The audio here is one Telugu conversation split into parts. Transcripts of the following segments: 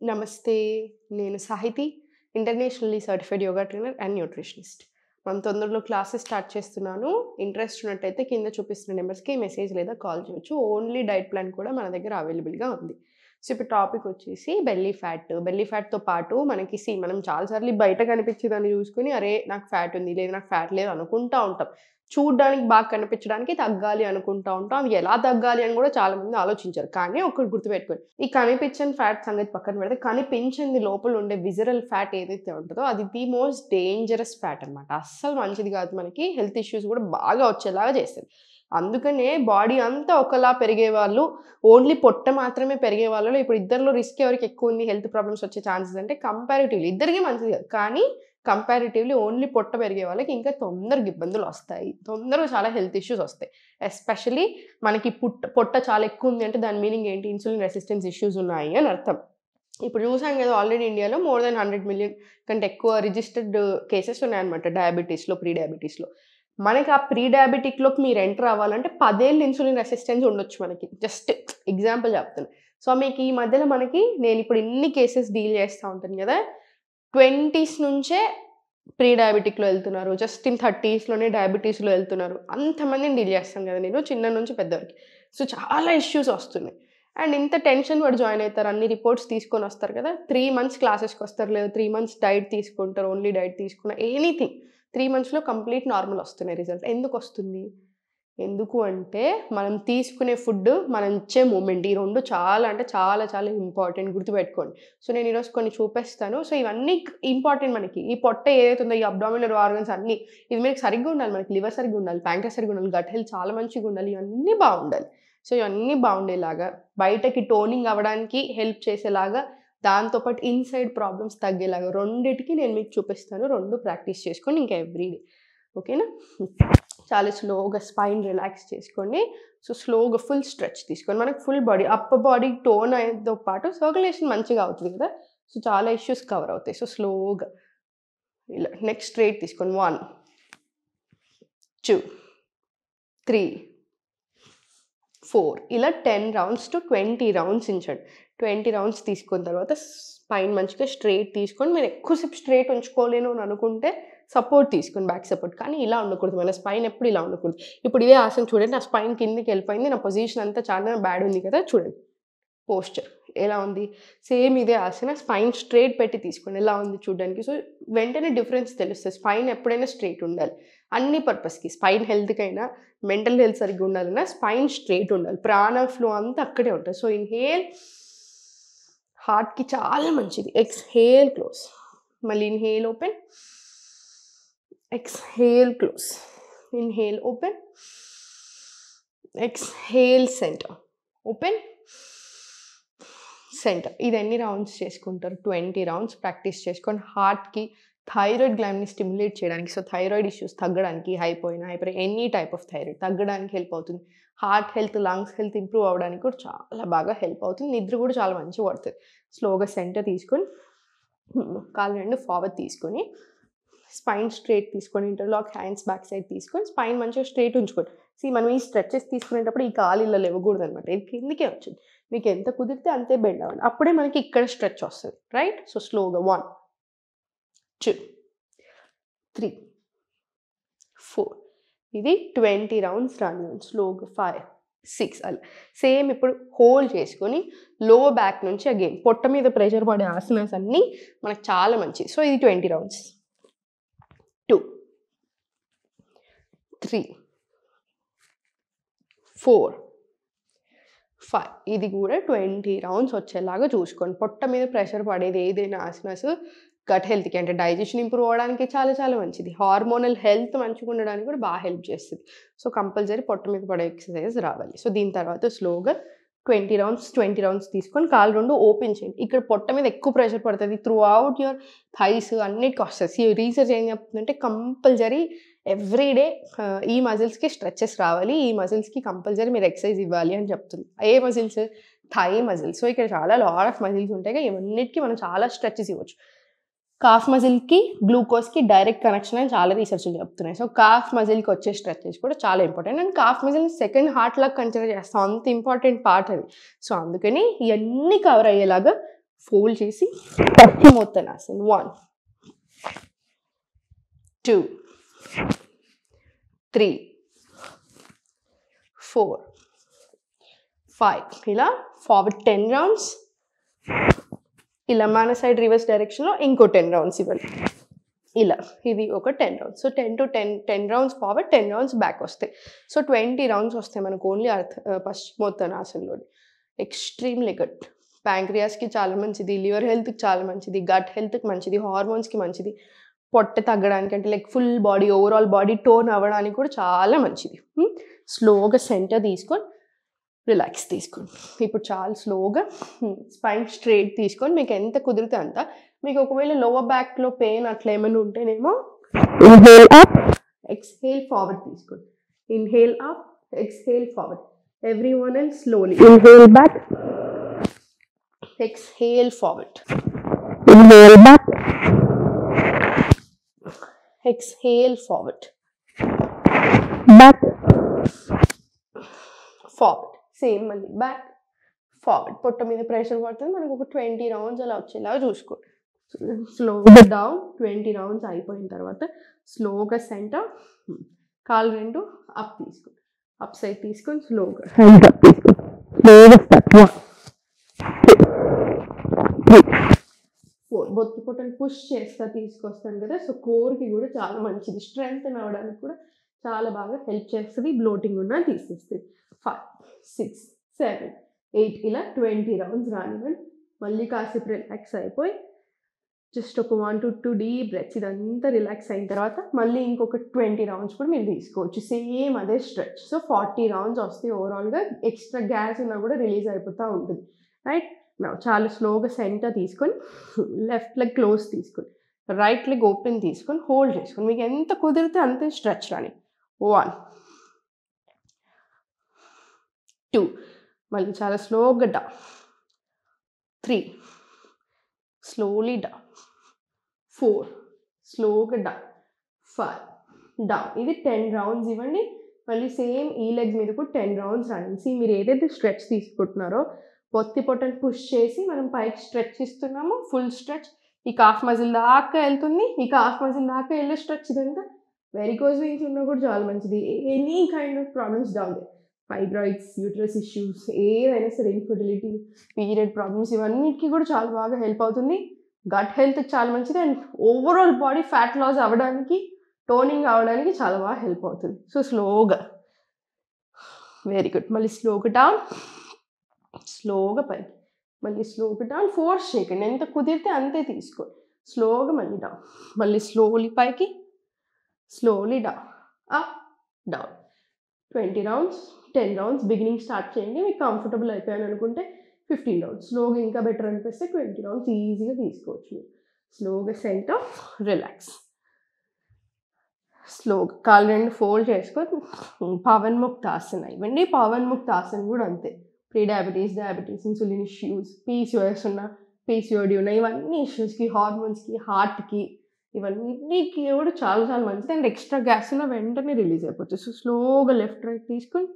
నమస్తే. నేను Sahithi. Internationally certified yoga trainer and nutritionist. మనం తొందరలో క్లాసెస్ స్టార్ట్ చేస్తున్నాను. ఇంట్రెస్ట్ ఉన్నట్టయితే కింద చూపిస్తున్న నెంబర్స్‌కి మెసేజ్ లేదా కాల్ చేయొచ్చు. ఓన్లీ డైట్ ప్లాన్ కూడా మన దగ్గర అవైలబుల్‌గా ఉంది. సో, ఇప్పుడు టాపిక్ వచ్చేసి బెల్లీ ఫ్యాట్. బెల్లీ ఫ్యాట్‌తో పాటు మనం చాలా సార్లు బయట కనిపించేదాన్ని చూసుకొని, అరే! నాకు ఫ్యాట్ ఉంది, లేదు నాకు ఫ్యాట్ లేదు అనుకుంటా ఉంటాం. చూడ్డానికి బాగా కనిపించడానికి తగ్గాలి అనుకుంటా ఉంటాం. అవి ఎలా తగ్గాలి అని కూడా చాలామంది ఆలోచించరు. కానీ ఒకటి గుర్తుపెట్టుకోండి. ఈ కనిపించని ఫ్యాట్ సంగతి పక్కన పెడితే, కనిపించని లోపల ఉండే విజరల్ ఫ్యాట్ ఏదైతే ఉంటదో అది ది మోస్ట్ డేంజరస్ ఫ్యాట్ అనమాట. అస్సలు మంచిది కాదు. మనకి హెల్త్ ఇష్యూస్ కూడా బాగా వచ్చేలాగా చేస్తది. అందుకనే బాడీ అంతా ఒకలా పెరిగేవాళ్ళు, ఓన్లీ పొట్ట మాత్రమే పెరిగే వాళ్ళలో ఇప్పుడు ఇద్దరిలో రిస్క్ ఎవరికి ఎక్కువ ఉంది హెల్త్ ప్రాబ్లమ్స్ వచ్చే ఛాన్సెస్ అంటే కంపారిటివ్‌లీ ఇద్దరికీ మంచిది కాదు. కానీ కంపారిటివ్‌లీ ఓన్లీ పొట్ట పెరిగే వాళ్ళకి ఇంకా తొందరగా ఇబ్బందులొస్తాయి. తొందరగా చాలా హెల్త్ ఇష్యూస్ ఒస్తాయి. ఎస్పెషల్లీ మనకి పొట్ట చాలా ఎక్కువ ఉంది అంటే దాని మీనింగ్ ఏంటి? ఇన్సులిన్ రెసిస్టెన్స్ ఇష్యూస్ ఉన్నాయి అని అర్థం. ఇప్పుడు చూసాం కదా ఆల్రెడీ ఇండియాలో మోర్ దాన్ 100 మిలియన్ కంటే ఎక్కువ రిజిస్టర్డ్ కేసెస్ ఉన్నాయన్నమాట డయాబెటిస్‌లో, ప్రీ డయాబెటిస్‌లో. మనకి ఆ ప్రీ డయాబెటిక్‌లోకి మీరు ఎంటర్ అవ్వాలంటే 10 ఏళ్ళు ఇన్సులిన్ రెసిస్టెన్స్ ఉండొచ్చు మనకి. జస్ట్ ఎగ్జాంపుల్ చెప్తున్నా. సో, మీకు ఈ మధ్యలో నేనిప్పుడు ఇన్ని కేసెస్ డీల్ చేస్తా ఉంటాను కదా! 20స్ నుంచే ప్రీ డయాబెటిక్‌లో ఎళ్తున్నారు. జస్ట్ ఇన్ 30స్‌లోనే డయాబెటిస్‌లో ఎళ్తున్నారు. అంతమందిని డీల్ చేస్తాను కదా నేను చిన్న నుంచి పెద్ద వరకి. సో, చాలా ఇష్యూస్ వస్తున్నాయి. అండ్ ఇంత టెన్షన్ పడి జాయిన్ అయితారు. అన్ని రిపోర్ట్స్ తీసుకొనొస్తారు కదా! 3 మంత్స్ క్లాసెస్‌కొస్తారు. లేదా 3 మంత్స్ డైట్ తీసుకుంటారు. ఓన్లీ డైట్ తీసుకున్న ఎనీథింగ్ 3 మంత్స్‌లో కంప్లీట్ నార్మల్ వస్తున్నాయి రిజల్ట్. ఎందుకొస్తుంది? ఎందుకు అంటే మనం తీసుకునే ఫుడ్, మనం ఇచ్చే మూమెంట్. ఈ 2 చాలా అంటే చాలా చాలా ఇంపార్టెంట్ గుర్తుపెట్టుకోండి. సో, నేను ఈరోజు కొన్ని చూపిస్తాను. సో, ఇవన్నీ ఇంపార్టెంట్ మనకి. ఈ పొట్ట ఏదైతే ఉందో ఈ అబ్డామినల్ ఆర్గన్స్ అన్నీ ఇది మనకి సరిగ్గా ఉండాలి. మనకి లివర్ సరిగ్గా ఉండాలి, ప్యాంక్రియాస్ సరిగ్గా ఉండాలి, గట్ హెల్త్ చాలా మంచిగా ఉండాలి. ఇవన్నీ బావుండాలి. సో, ఇవన్నీ బావుండేలాగా బయటకి టోనింగ్ అవ్వడానికి హెల్ప్ చేసేలాగా దాంతో పాటు ఇన్‌సైడ్ ప్రాబ్లమ్స్ తగ్గేలాగా రెండిటికి నేను మీకు చూపిస్తాను. 2 ప్రాక్టీస్ చేసుకోండి ఇంకా ఎవ్రీ డే. ఓకేనా? చాలా స్లోగా స్పైన్ రిలాక్స్ చేసుకోండి. సో, స్లోగా ఫుల్ స్ట్రెచ్ తీసుకోండి. మనకి full body upper body tone అయ్యేతో పాటు సర్క్యులేషన్ మంచిగా అవుతుంది కదా! సో, చాలా ఇష్యూస్ కవర్ అవుతాయి. సో, స్లోగా ఇలా నెక్ స్ట్రెయిట్ తీసుకోండి. 1, 2, 3, 4 ఇలా 10 రౌండ్స్ టు 20 రౌండ్స్ ఉంచండి. 20 రౌండ్స్ తీసుకున్న తర్వాత స్పైన్ మంచిగా స్ట్రెయిట్ తీసుకొని మీరు ఎక్కువసేపు స్ట్రెయిట్ ఉంచుకోలేను అని అనుకుంటే సపోర్ట్ తీసుకోండి, బ్యాక్ సపోర్ట్. కానీ ఇలా ఉండకూడదు. మన స్పైన్ ఎప్పుడు ఇలా ఉండకూడదు. ఇప్పుడు ఇదే ఆసనం చూడండి. నా స్పైన్ కిందకి వెళ్ళిపోయింది. నా పొజిషన్ అంతా చాలా బ్యాడ్ ఉంది కదా! చూడండి. పోస్చర్ ఎలా ఉంది? సేమ్ ఇదే ఆసన స్పైన్ స్ట్రెయిట్ పెట్టి తీసుకోండి. ఎలా ఉంది చూడడానికి? సో, వెంటనే డిఫరెన్స్ తెలుస్తది. స్పైన్ ఎప్పుడైనా స్ట్రెయిట్ ఉండాలి. అన్ని పర్పస్‌కి స్పైన్ హెల్త్‌కైనా, మెంటల్ హెల్త్ సరిగ్గా ఉండాలన్నా స్పైన్ స్ట్రెయిట్ ఉండాలి. ప్రాణ ఫ్లో అంతా అక్కడే ఉంటది. సో, ఇన్‌హేల్ హార్ట్‌కి చాలా మంచిది. Exhale close. మళ్ళీ inhale open. Exhale close. Inhale open. Exhale center. Open. Center. ఇది ఎన్ని రౌండ్స్ చేసుకుంటారు? 20 రౌండ్స్ ప్రాక్టీస్ చేసుకోండి. హార్ట్‌కి థైరాయిడ్ గ్లాండ్‌ని స్టిమ్యులేట్ చేయడానికి, సో, థైరాయిడ్ ఇష్యూస్ తగ్గడానికి, hyper any type of thyroid తగ్గడానికి హెల్ప్ అవుతుంది. Heart health, lungs health improve అవ్వడానికి కూడా చాలా బాగా హెల్ప్ అవుతుంది. నిద్ర కూడా చాలా మంచిగా పడతది. స్లోగా సెంటర్ తీసుకొని కాళ్ళు 2 ఫార్వర్డ్ తీసుకొని స్పైన్ స్ట్రెయిట్ తీసుకొని ఇంటర్లాక్ హ్యాండ్స్ బ్యాక్ సైడ్ తీసుకొని స్పైన్ మంచిగా స్ట్రెయిట్ ఉంచుకోండి. మనం ఈ స్ట్రెచెస్ తీసుకునేటప్పుడు ఈ కాలు ఇలా లేవకూడదనమాట. ఇది కిందకే వచ్చింది. మీకు ఎంత కుదిరితే అంతే బెండ్ అవ్వండి. అప్పుడే మనకి ఇక్కడ స్ట్రెచ్ వస్తది. రైట్? సో, స్లోగా 1, 2, 3, 4 ఇది 20 రౌండ్స్ రానివ్వండి. స్లోగా 5, 6 అలా. సేమ్ ఇప్పుడు హోల్డ్ చేసుకొని లో బ్యాక్ నుంచి అగైన్ పొట్ట మీద ప్రెషర్ పడే ఆసనాస్ అన్నీ మనకు చాలా మంచిది. సో, ఇది 20 రౌండ్స్. 2, 3, 4, 5 ఇది కూడా 20 రౌండ్స్ వచ్చేలాగా చూసుకోండి. పొట్ట మీద ప్రెషర్ పడేది ఏదైనా ఆసనాస్ గట్ హెల్త్‌కి అంటే డైజెషన్ ఇంప్రూవ్ అవ్వడానికి చాలా చాలా మంచిది. హార్మోనల్ హెల్త్ మంచిగా ఉండడానికి కూడా బాగా హెల్ప్ చేస్తది. సో, కంపల్సరీ పొట్ట మీద పడే ఎక్సర్‌సైజెస్ రావాలి. సో, దీని తర్వాత స్లోగా 20 రౌండ్స్ తీసుకొని కాళ్ళు 2 ఓపెన్ చేయండి. ఇక్కడ పొట్ట మీద ఎక్కువ ప్రెషర్ పడతది. త్రూ ఔట్ యువర్ థైస్ అన్నిటికి వస్తది. రీసెర్చ్ ఏం చెప్తుందంటే కంపల్సరీ ఎవ్రీ డే ఈ మజిల్స్‌కి స్ట్రెచెస్ రావాలి. ఈ మజిల్స్‌కి కంపల్సరీ మీరు ఎక్సర్సైజ్ ఇవ్వాలి అని చెప్తుంది. ఏ మజిల్స్? Thigh muscles. సో, ఇక్కడ చాలా లాట్ ఆఫ్ మజిల్స్ ఉంటాయి. ఇవన్నిటికి మనం చాలా స్ట్రెచెస్ ఇవ్వచ్చు. కాఫ్ మజిల్‌కి, గ్లూకోజ్‌కి డైరెక్ట్ కనెక్షన్ అని చాలా రీసెర్చ్‌లు చెప్తున్నాయి. సో, కాఫ్ మజిల్‌కి వచ్చే స్ట్రెచెస్ కూడా చాలా ఇంపార్టెంట్. అండ్ కాఫ్ మజిల్‌ని సెకండ్ హార్ట్ లాగా కన్సిడర్ చేస్తాం. అంత ఇంపార్టెంట్ పార్ట్ అది. సో, అందుకని ఇయన్నీ కవర్ అయ్యేలాగా ఫోల్డ్ చేసి పశ్చిమోత్తనాసన్ 1 2 3 4 5 ఇలా ఫార్వర్డ్ 10 రౌండ్స్, ఇలా మన సైడ్ రివర్స్ డైరెక్షన్లో ఇంకో 10 రౌండ్స్ ఇవ్వండి. ఇలా ఇది ఒక 10 rounds. So 10 rounds forward, 10 rounds back వస్తాయి. సో 20 రౌండ్స్ వస్తాయి మనకు ఓన్లీ పశ్చిమోత్తనాసన్లో. Extremely good. ప్యాంక్రియాస్కి చాలా మంచిది, లివర్ హెల్త్కి చాలా మంచిది, గట్ హెల్త్కి మంచిది, హార్మోన్స్కి మంచిది, పొట్ట తగ్గడానికి అంటే like full body overall body tone అవ్వడానికి కూడా చాలా మంచిది. స్లోగా సెంటర్ తీసుకొని రిలాక్స్ తీసుకోండి. ఇప్పుడు చాలా స్లోగా స్పైన్ స్ట్రైట్ తీసుకొని మీకు ఎంత కుదిరితే అంత. మీకు ఒకవేళ లోవర్ బ్యాక్లో పెయిన్ అట్లా ఏమైనా ఉంటేనేమో ఇన్హేల్ అప్, ఎక్స్హేల్ ఫార్వర్డ్ తీసుకోండి. Inhale up, exhale forward. Everyone else slowly inhale back, exhale forward, inhale back, exhale forward, back, forward, same మళ్ళీ back, forward. పొట్ట మీద ప్రెషర్ పడుతుంది. మనకు ఒక 20 రౌండ్స్ అలా వచ్చేలాగా చూసుకోండి. స్లోగా డౌన్. 20 రౌండ్స్ అయిపోయిన తర్వాత స్లోగా సెంటర్, కాలు రెండు అప్ తీసుకోండి, అప్ సైడ్ తీసుకొని స్లోగా హ్యాండ్స్ అప్ తీసుకోండి. స్లోగా స్టార్ట్ 1 4 బొత్తి పొట్టలు పుష్ చేస్తా తీసుకొస్తాను కదా. సో కోర్కి కూడా చాలా మంచిది, స్ట్రెంగ్త్ అవ్వడానికి కూడా చాలా బాగా హెల్ప్ చేస్తుంది. బ్లోటింగ్ ఉన్న తీసేస్తుంది. 5 6 7 8 ఇలా 20 రౌండ్స్ రానివ్వండి. మళ్ళీ కాసేపు రిలాక్స్ అయిపోయి జస్ట్ ఒక 1 to 2 డీప్ బ్రెత్స్. ఇదంతా రిలాక్స్ అయిన తర్వాత మళ్ళీ ఇంకొక 20 రౌండ్స్ కూడా మీరు తీసుకోవచ్చు. సేమ్ అదే స్ట్రెచ్. సో 40 రౌండ్స్ వస్తాయి ఓవరాల్గా. ఎక్స్ట్రా గ్యాస్ ఉన్నా కూడా రిలీజ్ అయిపోతూ ఉంటుంది. రైట్ నా చాలా స్లోగా సెంటర్ తీసుకొని లెఫ్ట్ లెగ్ క్లోజ్ తీసుకొని రైట్ లెగ్ ఓపెన్ తీసుకొని హోల్డ్ చేసుకొని మీకు ఎంత కుదిరితే అంతే స్ట్రెచ్ రాని. 1 2 మళ్ళీ చాలా స్లోగా డౌన్, 3 స్లోలీ డౌన్, 4 స్లోగా డౌన్, 5 డౌన్. ఇది 10 రౌండ్స్ ఇవ్వండి. మళ్ళీ సేమ్ ఈ లెగ్ మీద కూడా 10 రౌండ్స్ రానిసి మీరు ఏదైతే స్ట్రెచ్ తీసుకుంటున్నారో పొత్తి పొట్టని పుష్ చేసి మనం పైకి స్ట్రెచ్ ఇస్తున్నాము. ఫుల్ స్ట్రెచ్ ఈ కాఫ్ మజిల్ దాకా వెళ్తుంది. ఈ కాఫ్ మజిల్ దాకా వెళ్ళే స్ట్రెచ్ ఇదంతా. వెరికోజ్ వెయిన్స్ ఉన్నా కూడా చాలా మంచిది. Any kind of problems down, fibroids, uterus issues, ఏదైనా సరే, ఇన్ఫర్టిలిటీ, పీరియడ్ ప్రాబ్లమ్స్, ఇవన్నిటికీ కూడా చాలా బాగా హెల్ప్ అవుతుంది. గట్ హెల్త్కి చాలా మంచిది. And overall body fat loss అవ్వడానికి, టోనింగ్ అవ్వడానికి చాలా బాగా హెల్ప్ అవుతుంది. సో స్లోగా, వెరీ గుడ్. మళ్ళీ స్లోగా డౌన్, స్లోగా పైకి, మళ్ళీ స్లోగా డౌన్. ఫోర్స్ చేయకండి, ఎంత కుదిరితే అంతే తీసుకోండి. స్లోగా మళ్ళీ డౌన్, మళ్ళీ స్లోలీ పైకి, slowly down, up down. 20 rounds, 10 rounds beginning start చేయండి. మీకు కంఫర్టబుల్ అయిపోయాను అనుకుంటే 15 రౌండ్స్, స్లోగా ఇంకా బెటర్ అనిపిస్తే 20 రౌండ్స్ ఈజీగా తీసుకోవచ్చు మీరు. స్లోగా సెంటర్, రిలాక్స్. స్లోగా కాలు రెండు ఫోల్డ్ చేసుకొని పవన్ ముక్త ఆసన ఇవ్వండి. పవన్ ముక్త ఆసన కూడా అంతే. Pre diabetes, diabetes, insulin issues, PCOS ఉన్న, పీసీఓడి ఉన్న, ఇవన్నీ ఇష్యూస్కి, హార్మోన్స్కి, హార్ట్కి, ఇవన్నీకి కూడా చాలా చాలా మంచిది. అండ్ ఎక్స్ట్రా గ్యాస్ ఉన్న వెంటనే రిలీజ్ అయిపోతుంది. సో స్లోగా లెఫ్ట్ రైట్ తీసుకొని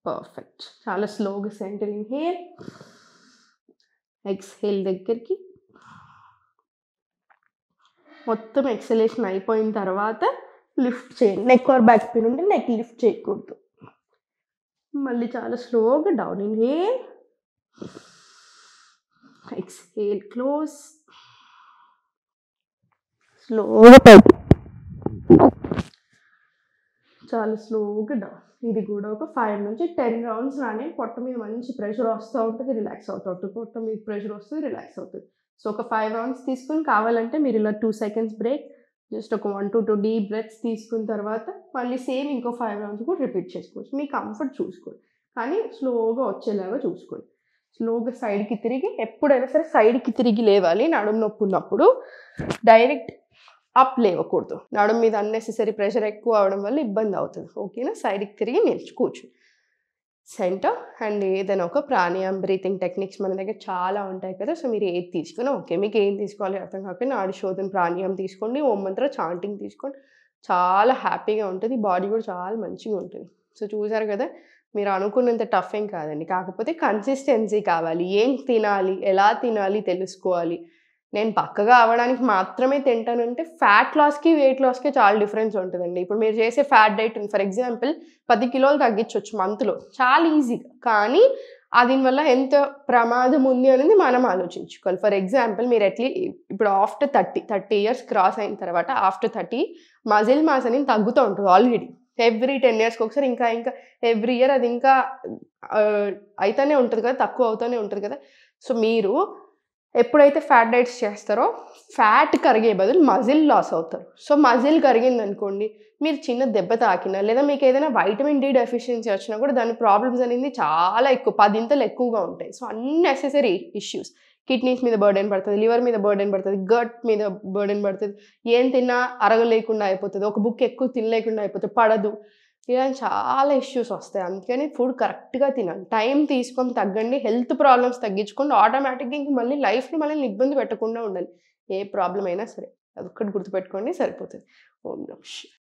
పర్ఫెక్ట్. చాలా స్లోగా సెంటర్ ఇన్హేల్, ఎక్స్హేల్ దగ్గరికి. మొత్తం ఎక్సలేషన్ అయిపోయిన తర్వాత లిఫ్ట్ చేయండి. నెక్ ఆర్ బ్యాక్ పెయిన్ ఉంటే నెక్ లిఫ్ట్ చేయకూడదు. మళ్ళీ చాలా స్లోగా డౌన్, ఇన్హేల్, ఎక్స్హేల్, క్లోజ్, స్లోగా పైకి, చాలా స్లోగా డౌన్. ఇది కూడా ఒక 5 నుంచి 10 రౌండ్స్ రాని. పొట్ట మీద మంచి ప్రెషర్ వస్తూ ఉంటుంది, రిలాక్స్ అవుతూ ఉంటుంది. పొట్ట మీద ప్రెషర్ వస్తుంది, రిలాక్స్ అవుతుంది. సో ఒక 5 రౌండ్స్ తీసుకుని కావాలంటే మీరు ఇలా 2 seconds బ్రేక్, జస్ట్ ఒక 1 to 2 డీప్ బ్రెత్స్ తీసుకున్న తర్వాత మళ్ళీ సేమ్ ఇంకో 5 రౌండ్స్ కూడా రిపీట్ చేసుకోవచ్చు. మీ కంఫర్ట్ చూసుకోండి, కానీ స్లోగా వచ్చేలాగా చూసుకోండి. స్లోగా సైడ్కి తిరిగి, ఎప్పుడైనా సరే సైడ్కి తిరిగి లేవాలి. నడుము నొప్పి ఉన్నప్పుడు డైరెక్ట్ అప్ లేవకూడదు. నడుము మీద అన్నెసెసరీ ప్రెషర్ ఎక్కువ అవడం వల్ల ఇబ్బంది అవుతుంది. ఓకేనా? సైడ్కి తిరిగి నిల్చు కూర్చోండి. సెంటర్ అండ్ ఏదైనా ఒక ప్రాణాయామం, బ్రీతింగ్ టెక్నిక్స్ మన దగ్గర చాలా ఉంటాయి కదా. సో మీరు ఏది తీసుకున్నా ఓకే. మీకు ఏం తీసుకోవాలి అర్థం కాకపోయినా నాడి శోధన ప్రాణాయామం తీసుకోండి, ఓం మంత్ర చాంటింగ్ తీసుకోండి. చాలా హ్యాపీగా ఉంటుంది, బాడీ కూడా చాలా మంచిగా ఉంటుంది. సో చూసారు కదా, మీరు అనుకున్నంత టఫ్ ఏం కాదండి. కాకపోతే కన్సిస్టెన్సీ కావాలి. ఏం తినాలి, ఎలా తినాలి తెలుసుకోవాలి. నేను బక్కగా అవ్వడానికి మాత్రమే తింటానంటే ఫ్యాట్ లాస్‌కి, వెయిట్ లాస్‌కి చాలా డిఫరెన్స్ ఉంటదండి. ఇప్పుడు మీరు చేసే ఫ్యాట్ డైట్ ఫర్ ఎగ్జాంపుల్ 10 కిలోలు తగ్గించొచ్చు మంత్‌లో చాలా ఈజీగా. కానీ దీనివల్ల ఎంత ప్రమాదం ఉంది అనేది మనం ఆలోచించుకోవాలి. ఫర్ ఎగ్జాంపుల్ మీరు ఇప్పుడు ఆఫ్టర్ 30 ఇయర్స్ క్రాస్ అయిన తర్వాత ఆఫ్టర్ 30 మజిల్ మాస్ అనేది తగ్గుతూ ఉంటది ఆల్రెడీ. ఎవ్రీ 10 ఇయర్స్‌కి ఒకసారి ఇంకా ఎవ్రీ ఇయర్ అది ఇంకా అయితేనే ఉంటది కదా! తక్కువ అవుతూనే ఉంటది కదా! సో మీరు ఎప్పుడైతే ఫ్యాట్ డైట్స్ చేస్తారో ఫ్యాట్ కరిగే బదులు మజిల్ లాస్ అవుతారు. సో మజిల్ కరిగిందనుకోండి, మీరు చిన్న దెబ్బ తాకినా లేదా మీకేదైనా వైటమిన్ డి డెఫిషియన్సీ వచ్చినా కూడా దాని ప్రాబ్లమ్స్ అనేది చాలా ఎక్కువ 10 ఇంతలు ఎక్కువగా ఉంటాయి. So unnecessary issues. కిడ్నీస్ మీద బర్డెన్ పడతది, లివర్ మీద బర్డెన్ పడతది, గట్ మీద బర్డెన్ పడతది. ఏం తిన్నా అరగలేకుండా అయిపోతది. ఒక బుక్ ఎక్కువ తినలేకుండా అయిపోతది, పడదు. ఇలాంటి చాలా ఇష్యూస్ వస్తాయి. అందుకని ఫుడ్ కరెక్ట్‌గా తినాలి. టైం తీసుకొని తగ్గండి. హెల్త్ ప్రాబ్లమ్స్ తగ్గించుకోండి. ఆటోమేటిక్‌గా ఇంక మళ్ళీ లైఫ్‌లో మనల్ని ఇబ్బంది పెట్టకుండా ఉండాలి. ఏ ప్రాబ్లమ్ అయినా సరే. అదొక్కటి గుర్తుపెట్టుకోండి సరిపోతది. ఓం నమః శివాయ.